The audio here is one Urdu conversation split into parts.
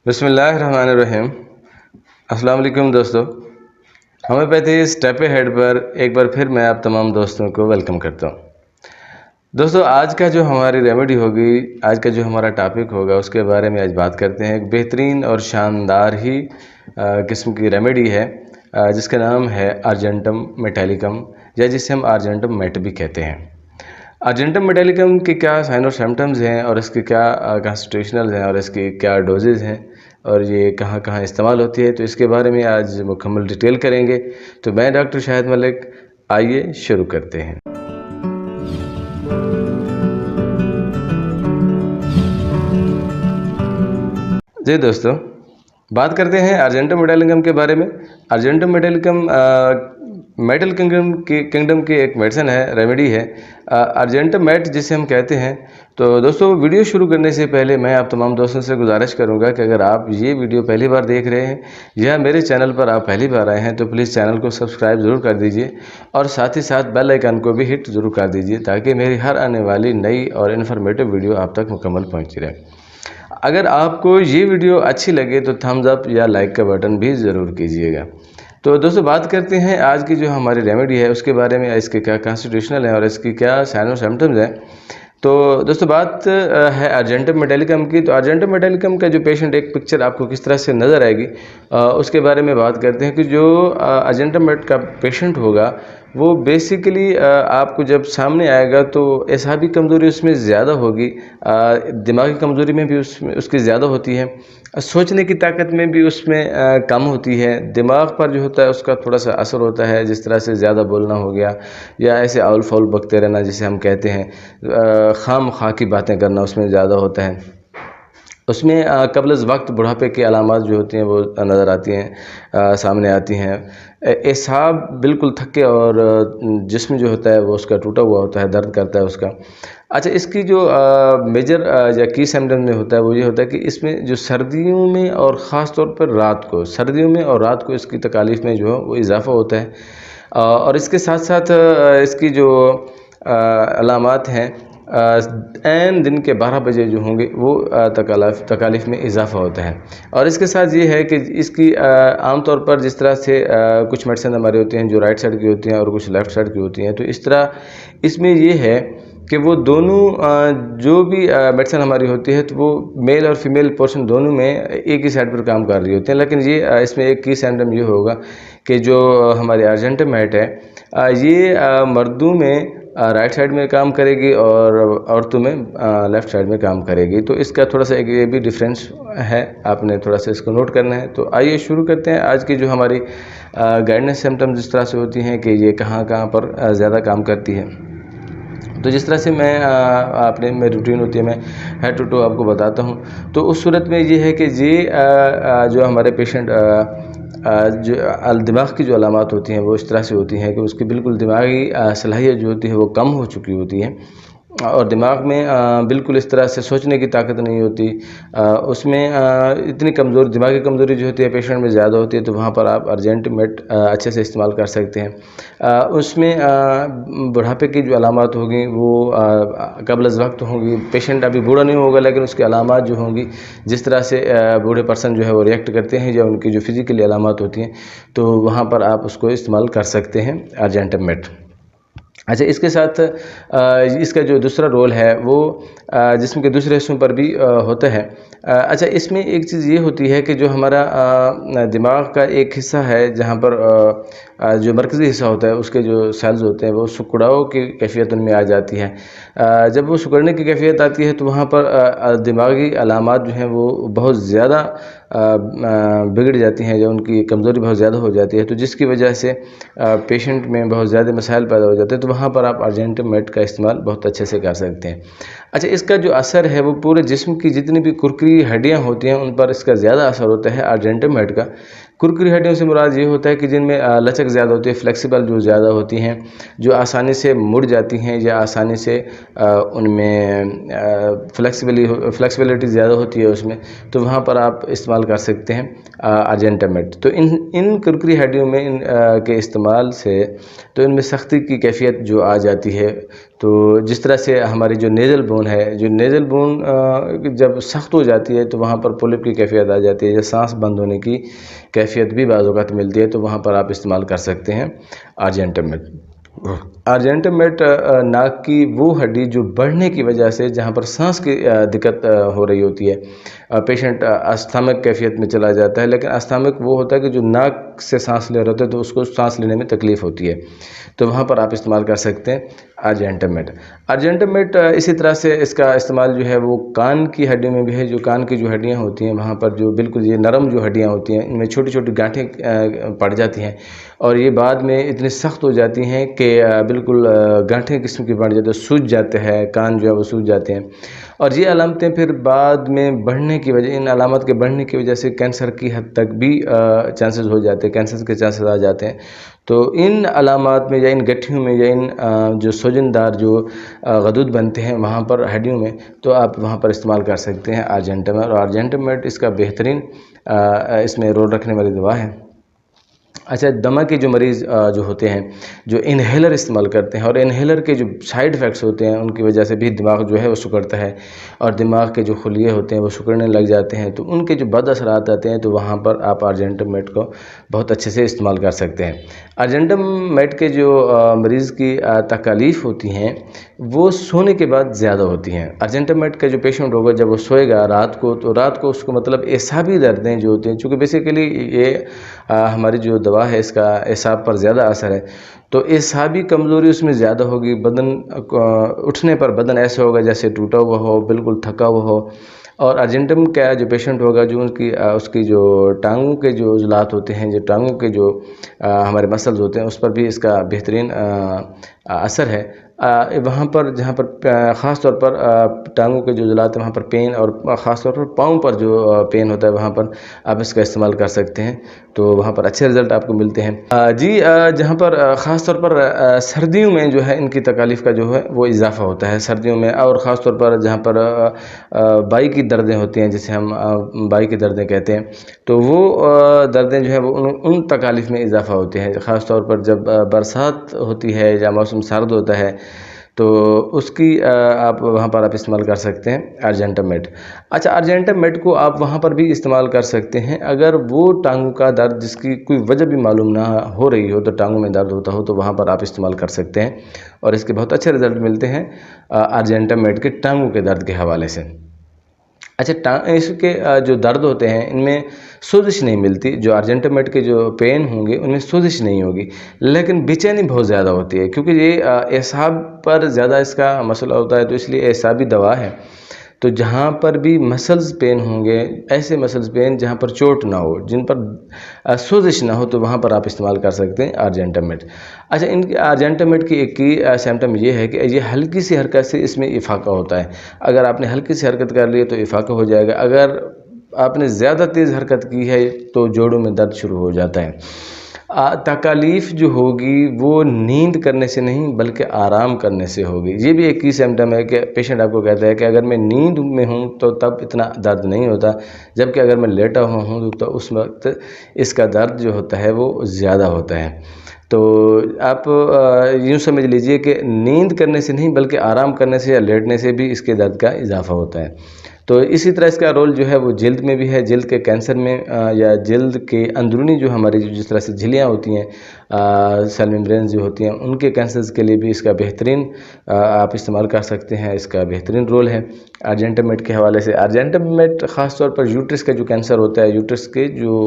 بسم اللہ الرحمن الرحیم۔ السلام علیکم دوستو، ہومیوپیتھی اسٹیپ ہیڈ پر ایک بار پھر میں آپ تمام دوستوں کو ویلکم کرتا ہوں۔ دوستو، آج کا جو ہماری ریمیڈی ہوگی، آج کا جو ہمارا ٹاپک ہوگا، اس کے بارے میں آج بات کرتے ہیں۔ ایک بہترین اور شاندار ہی قسم کی ریمیڈی ہے جس کا نام ہے ارجنٹم میٹیلیکم، یا جسے ہم ارجنٹم میٹ بھی کہتے ہیں۔ ارجنٹم میٹیلیکم کے کیا سائن اور سمپٹمز ہیں، اور اس کے کیا کانسٹیٹیوشنل ہیں، اور اس کی کیا ڈوزز ہیں، اور یہ کہاں کہاں استعمال ہوتی ہے، تو اس کے بارے میں آج مکمل ڈیٹیل کریں گے۔ تو میں ڈاکٹر شاہد ملک، آئیے شروع کرتے ہیں۔ جی دوستو، بات کرتے ہیں ارجنٹم میٹیلیکم کے بارے میں۔ ارجنٹم میٹیلیکم میٹل کنگڈم کی ایک میڈیسن ہے، ریمیڈی ہے، ارجنٹم میٹ جسے ہم کہتے ہیں۔ تو دوستو، ویڈیو شروع کرنے سے پہلے میں آپ تمام دوستوں سے گزارش کروں گا کہ اگر آپ یہ ویڈیو پہلی بار دیکھ رہے ہیں یا میرے چینل پر آپ پہلی بار آئے ہیں تو پلیز چینل کو سبسکرائب ضرور کر دیجئے، اور ساتھ ہی ساتھ بیل آئیکن کو بھی ہٹ ضرور کر دیجئے، تاکہ میری ہر آنے والی نئی اور انفارمیٹیو ویڈیو آپ تک مکمل پہنچتی رہے۔ اگر آپ کو یہ ویڈیو اچھی لگے تو تھمز اپ یا لائک کا بٹن بھی ضرور کیجئے گا۔ تو دوستو، بات کرتے ہیں آج کی جو ہماری ریمیڈی ہے اس کے بارے میں، اس کے کیا کانسٹیٹیوشنل ہیں اور اس کی کیا سائن اور سمپٹمز ہیں۔ تو دوستو، بات ہے ارجنٹم میٹیلیکم کی۔ تو ارجنٹم میٹیلیکم کا جو پیشنٹ، ایک پکچر آپ کو کس طرح سے نظر آئے گی، اس کے بارے میں بات کرتے ہیں کہ جو ارجنٹم میٹ کا پیشنٹ ہوگا وہ بیسیکلی آپ کو جب سامنے آئے گا تو اعصابی کمزوری اس میں زیادہ ہوگی، دماغی کمزوری میں بھی اس کی زیادہ ہوتی ہے، سوچنے کی طاقت میں بھی اس میں کم ہوتی ہے، دماغ پر جو ہوتا ہے اس کا تھوڑا سا اثر ہوتا ہے، جس طرح سے زیادہ بولنا ہو گیا، یا ایسے آؤل فاؤل بکتے رہنا جسے ہم کہتے ہیں، خام خواہ کی باتیں کرنا اس میں زیادہ ہوتا ہے۔ اس میں قبل از وقت بڑھاپے کی علامات جو ہوتی ہیں وہ نظر آتی ہیں، سامنے آتی ہیں۔ اعصاب بالکل تھکے، اور جسم جو ہوتا ہے وہ اس کا ٹوٹا ہوا ہوتا ہے، درد کرتا ہے اس کا۔ اچھا، اس کی جو میجر یا کی سمپٹم میں ہوتا ہے وہ یہ ہوتا ہے کہ اس میں جو سردیوں میں اور خاص طور پر رات کو، سردیوں میں اور رات کو اس کی تکالیف میں جو ہے وہ اضافہ ہوتا ہے، اور اس کے ساتھ ساتھ اس کی جو علامات ہیں، عین دن کے 12 بجے جو ہوں گے وہ تکالیف میں اضافہ ہوتا ہے۔ اور اس کے ساتھ یہ ہے کہ اس کی عام طور پر جس طرح سے کچھ میڈیسن ہماری ہوتی ہیں جو رائٹ سائڈ کی ہوتی ہیں اور کچھ لیفٹ سائڈ کی ہوتی ہیں، تو اس طرح اس میں یہ ہے کہ وہ دونوں جو بھی میڈیسن ہماری ہوتی ہے تو وہ میل اور فیمیل پورشن دونوں میں ایک ہی سائڈ پر کام کر رہی ہوتی ہیں، لیکن یہ اس میں ایک کی سمپٹم یہ ہوگا کہ جو ہماری ارجنٹم میٹ ہے یہ مردوں میں رائٹ سائڈ میں کام کرے گی اور عورتوں میں لیفٹ سائڈ میں کام کرے گی۔ تو اس کا تھوڑا سا ایک یہ بھی ڈیفرنس ہے، آپ نے تھوڑا سا اس کو نوٹ کرنا ہے۔ تو آئیے شروع کرتے ہیں۔ آج کی جو ہماری گائیڈنس سمپٹمز اس طرح سے ہوتی ہیں کہ یہ کہاں کہاں پر زیادہ کام کرتی ہے۔ تو جس طرح سے میں روٹین ہوتی ہے، میں ہیڈ ٹو ٹو آپ کو بتاتا ہوں۔ تو اس صورت میں یہ ہے کہ جو ہمارے پیشنٹ جو دماغ کی جو علامات ہوتی ہیں وہ اس طرح سے ہوتی ہیں کہ اس کی بالکل دماغی صلاحیت جو ہوتی ہے وہ کم ہو چکی ہوتی ہے، اور دماغ میں بالکل اس طرح سے سوچنے کی طاقت نہیں ہوتی، اس میں اتنی دماغی کمزوری جو ہوتی ہے پیشنٹ میں زیادہ ہوتی ہے۔ تو وہاں پر آپ ارجنٹم میٹ اچھے سے استعمال کر سکتے ہیں۔ اس میں بڑھاپے کی جو علامات ہوگی وہ قبل از وقت ہوں گی۔ پیشنٹ ابھی بوڑھا نہیں ہوگا لیکن اس کی علامات جو ہوں گی، جس طرح سے بوڑھے پرسن جو ہے وہ ریئیکٹ کرتے ہیں یا ان کی جو فزیکلی علامات ہوتی ہیں، تو وہاں پر آپ اس کو استعمال کر سکتے ہیں ارجنٹم میٹ۔ اچھا، اس کے ساتھ اس کا جو دوسرا رول ہے وہ جسم کے دوسرے حصوں پر بھی ہوتا ہے۔ اچھا، اس میں ایک چیز یہ ہوتی ہے کہ جو ہمارا دماغ کا ایک حصہ ہے جہاں پر جو مرکزی حصہ ہوتا ہے، اس کے جو سیلز ہوتے ہیں وہ سکڑاؤ کی کیفیت ان میں آ جاتی ہے۔ جب وہ سکڑنے کی کیفیت آتی ہے تو وہاں پر دماغی علامات جو ہیں وہ بہت زیادہ بگڑ جاتی ہیں، یا ان کی کمزوری بہت زیادہ ہو جاتی ہے، تو جس کی وجہ سے پیشنٹ میں بہت زیادہ مسائل پیدا ہو جاتے ہیں۔ تو وہاں پر آپ ارجنٹم میٹ کا استعمال بہت اچھے سے کر سکتے ہیں۔ اچھا، اس کا جو اثر ہے وہ پورے جسم کی جتنی بھی کرکری ہڈیاں ہوتی ہیں ان پر اس کا زیادہ اثر ہوتا ہے ارجنٹم میٹ کا۔ کرکری ہڈیوں سے مراد یہ ہوتا ہے کہ جن میں لچک زیادہ ہوتی ہے، فلیکسیبل جو زیادہ ہوتی ہیں، جو آسانی سے مڑ جاتی ہیں یا آسانی سے ان میں فلیکسیبلٹی زیادہ ہوتی ہے اس میں، تو وہاں پر آپ استعمال کر سکتے ہیں ارجنٹم میٹ۔ تو ان کرکری ہڈیوں میں کے استعمال سے تو ان میں سختی کی کیفیت جو آ جاتی ہے، تو جس طرح سے ہماری جو نیزل بون ہے، جو نیزل بون جب سخت ہو جاتی ہے تو وہاں پر پولپ کی کیفیت آ جاتی ہے، یا سانس بند ہونے کی کیفیت بھی بعض اوقات ملتی ہے، تو وہاں پر آپ استعمال کر سکتے ہیں آرجینٹم میٹ۔ آرجینٹم میٹ ناک کی وہ ہڈی جو بڑھنے کی وجہ سے جہاں پر سانس کی دقت ہو رہی ہوتی ہے، پیشنٹ استھامک کیفیت میں چلا جاتا ہے، لیکن استھامک وہ ہوتا ہے کہ جو ناک سے سانس لے رہے ہوتے ہیں تو اس کو سانس لینے میں تکلیف ہوتی ہے، تو وہاں پر آپ استعمال کر سکتے ہیں آرجینٹم میٹ۔ آرجینٹم میٹ اسی طرح سے اس کا استعمال جو ہے وہ کان کی ہڈیوں میں بھی ہے، جو کان کی جو ہڈیاں ہوتی ہیں وہاں پر جو بالکل یہ نرم جو ہڈیاں ہوتی ہیں ان میں چھوٹی چھوٹی گانٹھیں پڑ جاتی ہیں، اور یہ بعد میں اتنی سخت ہو جاتی ہیں کہ بالکل گانٹھیں قسم کی پڑ جاتی ہیں، سوج جاتے ہیں کان جو ہے وہ سوج جاتے ہیں، اور یہ علامتیں پھر بعد میں بڑھنے کی وجہ، ان علامات کے بڑھنے کی وجہ سے کینسر کی حد تک بھی چانسز ہو جاتے ہیں، کینسر کے چانسز آ جاتے ہیں۔ تو ان علامات میں یا ان گٹھیوں میں یا ان جو سوجن دار جو غدود بنتے ہیں وہاں پر ہڈیوں میں، تو آپ وہاں پر استعمال کر سکتے ہیں آرجینٹم میٹ، اور آرجینٹم میٹ اس کا بہترین اس میں رول رکھنے والی دوا ہے۔ اچھا، دمہ کے جو مریض جو ہوتے ہیں، جو انہیلر استعمال کرتے ہیں، اور انہیلر کے جو سائیڈ ایفیکٹس ہوتے ہیں ان کی وجہ سے بھی دماغ جو ہے وہ سکڑتا ہے، اور دماغ کے جو خلیے ہوتے ہیں وہ سکڑنے لگ جاتے ہیں، تو ان کے جو بد اثرات آتے ہیں تو وہاں پر آپ آرجینٹم میٹ کو بہت اچھے سے استعمال کر سکتے ہیں۔ آرجینٹم میٹ کے جو مریض کی تکالیف ہوتی ہیں وہ سونے کے بعد زیادہ ہوتی ہیں۔ آرجینٹم میٹ کا جو پیشنٹ ہوگا جب وہ سوئے گا رات کو، تو رات کو اس کو مطلب اعصابی دردیں جو ہوتی ہیں، چونکہ بیسیکلی یہ ہماری جو دوا ہے اس کا اعصاب پر زیادہ اثر ہے، تو اعصابی کمزوری اس میں زیادہ ہوگی، بدن اٹھنے پر بدن ایسا ہوگا جیسے ٹوٹا ہوا ہو، بالکل تھکا ہوا ہو، اور ارجنٹم کا جو پیشنٹ ہوگا جو اس کی جو ٹانگوں کے جو عضلات ہوتے ہیں، جو ٹانگوں کے جو ہمارے مسلز ہوتے ہیں اس پر بھی اس کا بہترین اثر ہے۔ وہاں پر جہاں پر خاص طور پر ٹانگوں کے جو عضلات ہیں وہاں پر پین، اور خاص طور پر پاؤں پر جو پین ہوتا ہے وہاں پر آپ اس کا استعمال کر سکتے ہیں، تو وہاں پر اچھے رزلٹ آپ کو ملتے ہیں۔ جہاں پر خاص طور پر سردیوں میں جو ہے ان کی تکالیف کا جو ہے وہ اضافہ ہوتا ہے سردیوں میں، اور خاص طور پر جہاں پر بائی کی دردیں ہوتی ہیں جسے ہم بائی کی دردیں کہتے ہیں، تو وہ دردیں جو ہے وہ ان تکالیف میں اضافہ ہوتے ہیں، خاص طور پر جب برسات ہوتی ہے یا موسم سرد ہوتا ہے تو اس کی آپ وہاں پر آپ استعمال کر سکتے ہیں ارجنٹم میٹ۔ اچھا، ارجنٹم میٹ کو آپ وہاں پر بھی استعمال کر سکتے ہیں اگر وہ ٹانگوں کا درد جس کی کوئی وجہ بھی معلوم نہ ہو رہی ہو، تو ٹانگوں میں درد ہوتا ہو تو وہاں پر آپ استعمال کر سکتے ہیں، اور اس کے بہت اچھے رزلٹ ملتے ہیں ارجنٹم میٹ کے ٹانگوں کے درد کے حوالے سے۔ اچھا، اس کے جو درد ہوتے ہیں ان میں سوزش نہیں ملتی، جو ارجنٹم میٹ کے جو پین ہوں گے ان میں سوزش نہیں ہوگی، لیکن بے چینی بہت زیادہ ہوتی ہے، کیونکہ یہ اعصاب پر زیادہ اس کا مسئلہ ہوتا ہے، تو اس لیے اعصابی دوا ہے۔ تو جہاں پر بھی مسلز پین ہوں گے، ایسے مسلز پین جہاں پر چوٹ نہ ہو، جن پر سوزش نہ ہو، تو وہاں پر آپ استعمال کر سکتے ہیں ارجنٹم میٹ۔ اچھا، ان ارجنٹم میٹ کی ایک ہی سمٹم یہ ہے کہ یہ ہلکی سی حرکت سے اس میں افاقہ ہوتا ہے، اگر آپ نے ہلکی سی حرکت کر لی تو افاقہ ہو جائے گا، اگر آپ نے زیادہ تیز حرکت کی ہے تو جوڑوں میں درد شروع ہو جاتا ہے۔ تکالیف جو ہوگی وہ نیند کرنے سے نہیں بلکہ آرام کرنے سے ہوگی، یہ بھی ایک کی سمٹم ہے کہ پیشنٹ آپ کو کہتا ہے کہ اگر میں نیند میں ہوں تو تب اتنا درد نہیں ہوتا، جبکہ اگر میں لیٹا ہوا ہوں تو اس وقت اس کا درد جو ہوتا ہے وہ زیادہ ہوتا ہے۔ تو آپ یوں سمجھ لیجئے کہ نیند کرنے سے نہیں بلکہ آرام کرنے سے یا لیٹنے سے بھی اس کے درد کا اضافہ ہوتا ہے۔ تو اسی طرح اس کا رول جو ہے وہ جلد میں بھی ہے، جلد کے کینسر میں یا جلد کے اندرونی جو ہماری جس طرح سے جھلیاں ہوتی ہیں، سیل ممبرینز جو ہوتی ہیں، ان کے کینسرز کے لیے بھی اس کا بہترین آپ استعمال کر سکتے ہیں، اس کا بہترین رول ہے ارجنٹم میٹ کے حوالے سے۔ ارجنٹم میٹ خاص طور پر یوٹرس کا جو کینسر ہوتا ہے، یوٹرس کے جو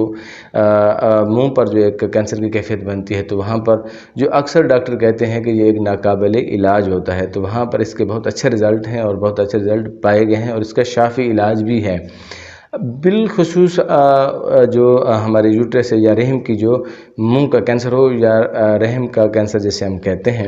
منہ پر جو ایک کینسر کی کیفیت بنتی ہے، تو وہاں پر جو اکثر ڈاکٹر کہتے ہیں کہ یہ ایک ناقابل علاج ہوتا ہے، تو وہاں پر اس کے بہت اچھے رزلٹ ہیں اور بہت اچھے رزلٹ پائے گئے ہیں، اور اس کا شافی علاج بھی ہے۔ بالخصوص جو ہمارے یوٹرس ہے یا رحم کی جو منہ کا کینسر ہو یا رحم کا کینسر جسے ہم کہتے ہیں،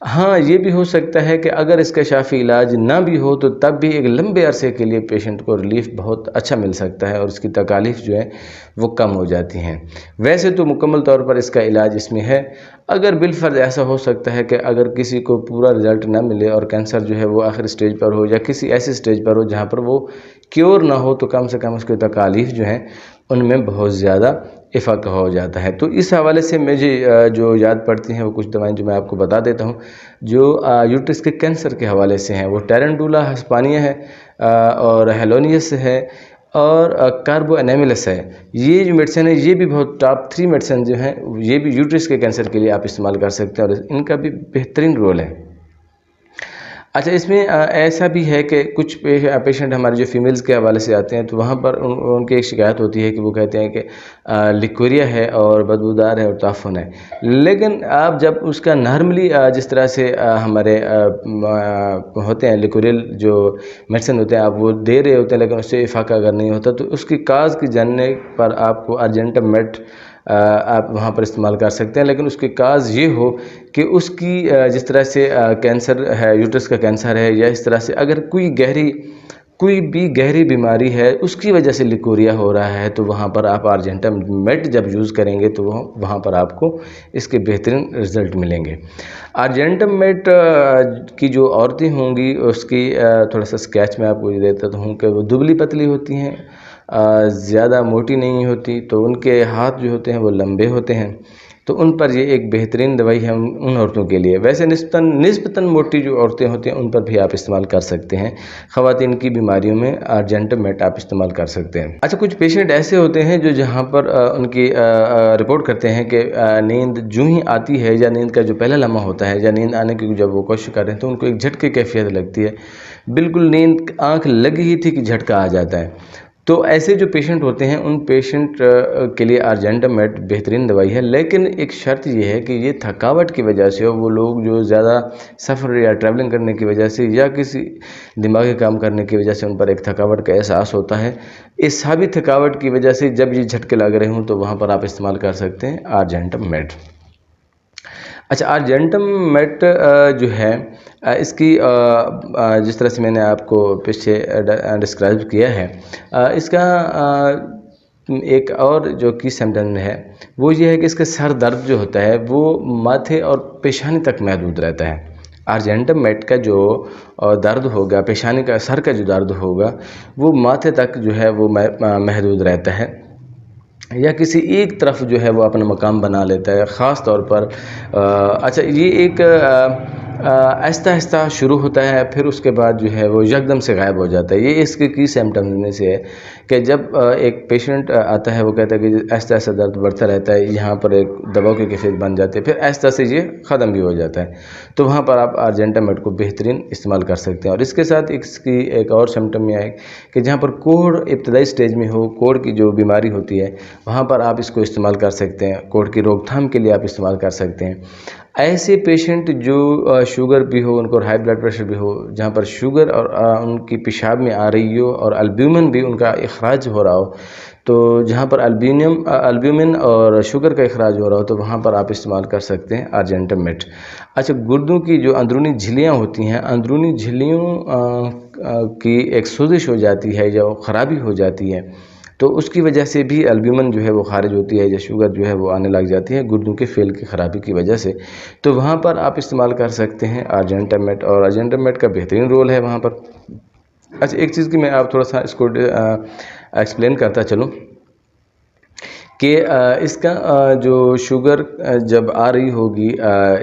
ہاں یہ بھی ہو سکتا ہے کہ اگر اس کا شافی علاج نہ بھی ہو تو تب بھی ایک لمبے عرصے کے لیے پیشنٹ کو ریلیف بہت اچھا مل سکتا ہے، اور اس کی تکالیف جو ہے وہ کم ہو جاتی ہیں۔ ویسے تو مکمل طور پر اس کا علاج اس میں ہے، اگر بالفرض ایسا ہو سکتا ہے کہ اگر کسی کو پورا رزلٹ نہ ملے اور کینسر جو ہے وہ آخر سٹیج پر ہو یا کسی ایسی سٹیج پر ہو جہاں پر وہ کیور نہ ہو، تو کم سے کم اس کی تکالیف جو ہیں ان میں بہت زیادہ افاقہ ہو جاتا ہے۔ تو اس حوالے سے مجھے جو یاد پڑتی ہیں وہ کچھ دوائیں جو میں آپ کو بتا دیتا ہوں، جو یوٹرس کے کینسر کے حوالے سے ہیں۔ وہ ٹیرنڈولا ہسپانیہ ہے، اور ہیلونیس ہے، اور کاربو انیملس ہے۔ یہ جو میڈیسن ہے یہ بھی بہت ٹاپ 3 میڈیسن جو ہیں، یہ بھی یوٹرس کے کینسر کے لیے آپ استعمال کر سکتے ہیں، اور ان کا بھی بہترین رول ہے۔ اچھا، اس میں ایسا بھی ہے کہ کچھ پیشنٹ ہمارے جو فیمیلز کے حوالے سے آتے ہیں، تو وہاں پر ان کی ایک شکایت ہوتی ہے کہ وہ کہتے ہیں کہ لیکوریا ہے اور بدبودار ہے اور تعفن ہے۔ لیکن آپ جب اس کا نارملی جس طرح سے ہمارے ہوتے ہیں لیکوریل جو میڈیسن ہوتے ہیں، آپ وہ دے رہے ہوتے ہیں، لیکن اس سے افاقہ اگر نہیں ہوتا تو اس کی کاز کی جاننے پر آپ کو ارجنٹم میٹ آپ وہاں پر استعمال کر سکتے ہیں۔ لیکن اس کی کاز یہ ہو کہ اس کی جس طرح سے کینسر ہے، یوٹرس کا کینسر ہے، یا اس طرح سے اگر کوئی بھی گہری بیماری ہے اس کی وجہ سے لیکوریا ہو رہا ہے، تو وہاں پر آپ ارجنٹم میٹ جب یوز کریں گے تو وہاں پر آپ کو اس کے بہترین رزلٹ ملیں گے۔ ارجنٹم میٹ کی جو عورتیں ہوں گی اس کی تھوڑا سا اسکیچ میں آپ کو یہ دیتا ہوں کہ وہ دبلی پتلی ہوتی ہیں، زیادہ موٹی نہیں ہوتی، تو ان کے ہاتھ جو ہوتے ہیں وہ لمبے ہوتے ہیں، تو ان پر یہ ایک بہترین دوائی ہے ان عورتوں کے لیے۔ ویسے نسبتاً موٹی جو عورتیں ہوتی ہیں ان پر بھی آپ استعمال کر سکتے ہیں۔ خواتین کی بیماریوں میں ارجنٹم میٹ آپ استعمال کر سکتے ہیں۔ اچھا، کچھ پیشنٹ ایسے ہوتے ہیں جو جہاں پر ان کی رپورٹ کرتے ہیں کہ نیند جو ہی آتی ہے، یا نیند کا جو پہلا لمحہ ہوتا ہے، یا نیند آنے کی جب وہ کوشش کر رہے ہیں تو ان کو ایک جھٹکے کیفیت لگتی ہے، بالکل نیند آنکھ لگی ہی تھی کہ جھٹکا آ جاتا ہے۔ تو ایسے جو پیشنٹ ہوتے ہیں ان پیشنٹ کے لیے ارجنٹم میٹ بہترین دوائی ہے، لیکن ایک شرط یہ ہے کہ یہ تھکاوٹ کی وجہ سے، وہ لوگ جو زیادہ سفر یا ٹریولنگ کرنے کی وجہ سے یا کسی دماغی کام کرنے کی وجہ سے ان پر ایک تھکاوٹ کا احساس ہوتا ہے، اس سابی تھکاوٹ کی وجہ سے جب یہ جھٹکے لگ رہے ہوں تو وہاں پر آپ استعمال کر سکتے ہیں ارجنٹم میٹ۔ اچھا، ارجنٹم میٹ جو ہے اس کی جس طرح سے میں نے آپ کو پیچھے ڈسکرائب کیا ہے، اس کا ایک اور جو کی سمپٹم ہے وہ یہ ہے کہ اس کا سر درد جو ہوتا ہے وہ ماتھے اور پیشانی تک محدود رہتا ہے۔ ارجنٹم میٹ کا جو درد ہوگا، پیشانی کا، سر کا جو درد ہوگا، وہ ماتھے تک جو ہے وہ محدود رہتا ہے، یا کسی ایک طرف جو ہے وہ اپنا مقام بنا لیتا ہے، خاص طور پر اچھا، یہ ایک آہستہ آہستہ شروع ہوتا ہے، پھر اس کے بعد جو ہے وہ یکدم سے غائب ہو جاتا ہے۔ یہ اس کی سمپٹمز میں سے ہے کہ جب ایک پیشنٹ آتا ہے وہ کہتا ہے کہ آہستہ آہستہ درد بڑھتا رہتا ہے، یہاں پر ایک دباؤ کی کیفیت بن جاتی ہے، پھر آہستہ سے یہ ختم بھی ہو جاتا ہے، تو وہاں پر آپ ارجنٹم میٹ کو بہترین استعمال کر سکتے ہیں۔ اور اس کے ساتھ اس کی ایک اور سمپٹم یہ ہے کہ جہاں پر کوڑ ابتدائی سٹیج میں ہو، کوڑ کی جو بیماری ہوتی ہے، وہاں پر آپ اس کو استعمال کر سکتے ہیں، کوڑ کی روک تھام کے لیے آپ استعمال کر سکتے ہیں۔ ایسے پیشنٹ جو شوگر بھی ہو، ان کو ہائی بلڈ پریشر بھی ہو، جہاں پر شوگر اور ان کی پیشاب میں آ رہی ہو اور البیومن بھی ان کا اخراج ہو رہا ہو، تو جہاں پر البیومن اور شوگر کا اخراج ہو رہا ہو تو وہاں پر آپ استعمال کر سکتے ہیں ارجنٹم میٹ۔ اچھا، گردوں کی جو اندرونی جھلیاں ہوتی ہیں، اندرونی جھلیوں کی ایک سوزش ہو جاتی ہے یا وہ خرابی ہو جاتی ہے، تو اس کی وجہ سے بھی البیومن جو ہے وہ خارج ہوتی ہے، یا شوگر جو ہے وہ آنے لگ جاتی ہے گردوں کے فیل کی خرابی کی وجہ سے، تو وہاں پر آپ استعمال کر سکتے ہیں ارجنٹم میٹ، اور ارجنٹم میٹ کا بہترین رول ہے وہاں پر۔ اچھا، ایک چیز کی میں آپ تھوڑا سا اس کو ایکسپلین کرتا چلوں کہ اس کا جو شوگر جب آ رہی ہوگی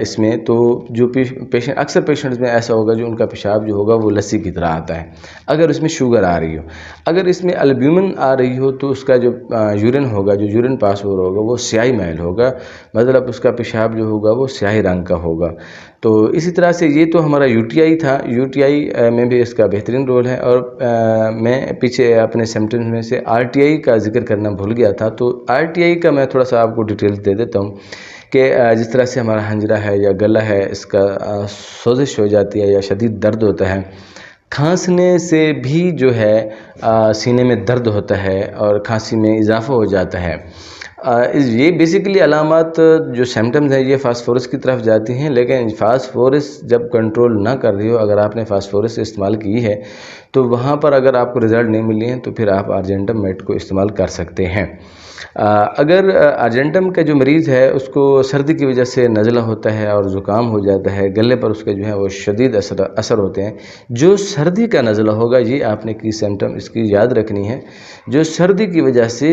اس میں، تو جو پیشنٹ، اکثر پیشنٹس میں ایسا ہوگا جو ان کا پیشاب جو ہوگا وہ لسی کی طرح آتا ہے اگر اس میں شوگر آ رہی ہو۔ اگر اس میں البیومن آ رہی ہو تو اس کا جو یورین ہوگا، جو یورین پاس ہو رہا ہوگا، وہ سیاہی میل ہوگا، مطلب اس کا پیشاب جو ہوگا وہ سیاہی رنگ کا ہوگا۔ تو اسی طرح سے یہ تو ہمارا یو ٹی آئی تھا، یو ٹی آئی میں بھی اس کا بہترین رول ہے، اور میں پیچھے اپنے سمپٹمز میں سے آر ٹی آئی کا ذکر کرنا بھول گیا تھا، تو آر ٹی آئی کا میں تھوڑا سا آپ کو ڈیٹیلز دے دیتا ہوں کہ جس طرح سے ہمارا ہنجرہ ہے یا گلا ہے، اس کا سوزش ہو جاتی ہے یا شدید درد ہوتا ہے، کھانسنے سے بھی جو ہے سینے میں درد ہوتا ہے اور کھانسی میں اضافہ ہو جاتا ہے۔ یہ بیسیکلی علامات جو سمپٹمز ہیں یہ فاسفورس کی طرف جاتی ہیں، لیکن فاسفورس جب کنٹرول نہ کر رہی ہو، اگر آپ نے فاسفورس استعمال کی ہے تو وہاں پر اگر آپ کو رزلٹ نہیں ملی ہیں تو پھر آپ ارجنٹم میٹ کو استعمال کر سکتے ہیں۔ اگر ارجنٹم کا جو مریض ہے اس کو سردی کی وجہ سے نزلہ ہوتا ہے اور زکام ہو جاتا ہے، گلے پر اس کے جو ہے وہ شدید اثر ہوتے ہیں، جو سردی کا نزلہ ہوگا، یہ آپ نے کی سمپٹم اس کی یاد رکھنی ہے، جو سردی کی وجہ سے